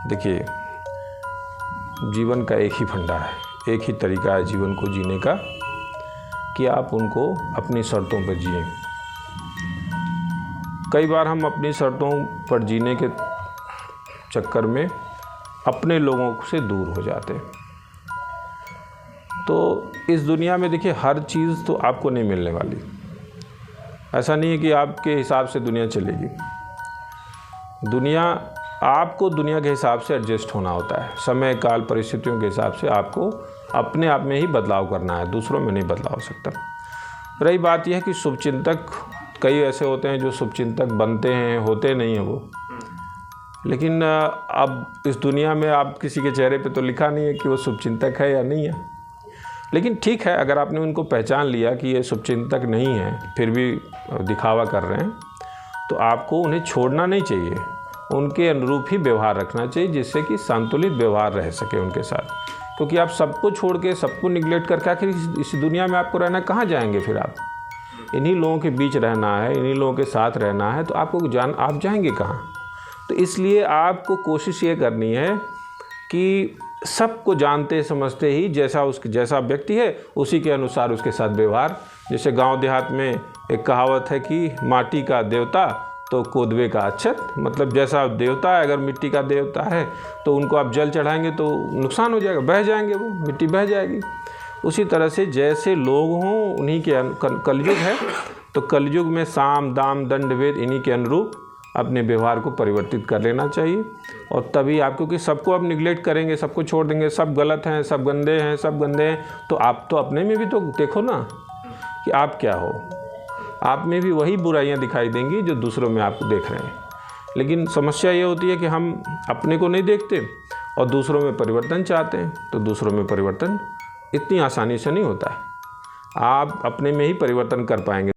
देखिए, जीवन का एक ही फंडा है, एक ही तरीका है जीवन को जीने का कि आप उनको अपनी शर्तों पर जिएं। कई बार हम अपनी शर्तों पर जीने के चक्कर में अपने लोगों से दूर हो जाते हैं। तो इस दुनिया में देखिए, हर चीज़ तो आपको नहीं मिलने वाली। ऐसा नहीं है कि आपके हिसाब से दुनिया चलेगी। आपको दुनिया के हिसाब से एडजस्ट होना होता है। समय काल परिस्थितियों के हिसाब से आपको अपने आप में ही बदलाव करना है, दूसरों में नहीं बदलाव हो सकता। रही बात यह है कि शुभचिंतक कई ऐसे होते हैं जो शुभचिंतक बनते हैं, होते नहीं हैं वो। लेकिन अब इस दुनिया में आप किसी के चेहरे पे तो लिखा नहीं है कि वो शुभचिंतक है या नहीं है। लेकिन ठीक है, अगर आपने उनको पहचान लिया कि ये शुभचिंतक नहीं है, फिर भी दिखावा कर रहे हैं, तो आपको उन्हें छोड़ना नहीं चाहिए। उनके अनुरूप ही व्यवहार रखना चाहिए, जिससे कि संतुलित व्यवहार रह सके उनके साथ। क्योंकि आप सबको छोड़ के, सबको निगलेक्ट करके आखिर इस दुनिया में आपको रहना, कहाँ जाएंगे फिर आप? इन्हीं लोगों के बीच रहना है, इन्हीं लोगों के साथ रहना है, तो आप जाएंगे कहाँ? तो इसलिए आपको कोशिश ये करनी है कि सबको जानते समझते ही जैसा व्यक्ति है उसी के अनुसार उसके साथ व्यवहार। जैसे गांव देहात में एक कहावत है कि माटी का देवता तो कोदवे का अक्षत। मतलब जैसा देवता है, अगर मिट्टी का देवता है तो उनको आप जल चढ़ाएंगे तो नुकसान हो जाएगा, बह जाएंगे, वो मिट्टी बह जाएगी। उसी तरह से जैसे लोग हों उन्हीं के कलयुग है, तो कलयुग में साम दाम दंड भेद इन्हीं के अनुरूप अपने व्यवहार को परिवर्तित कर लेना चाहिए। और तभी आप, क्योंकि सबको आप निगलेक्ट करेंगे, सबको छोड़ देंगे, सब गलत हैं, सब गंदे हैं, सब गंदे हैं, तो आप तो अपने में भी तो देखो ना कि आप क्या हो। आप में भी वही बुराइयां दिखाई देंगी जो दूसरों में आप देख रहे हैं। लेकिन समस्या ये होती है कि हम अपने को नहीं देखते और दूसरों में परिवर्तन चाहते हैं। तो दूसरों में परिवर्तन इतनी आसानी से नहीं होता है। आप अपने में ही परिवर्तन कर पाएंगे।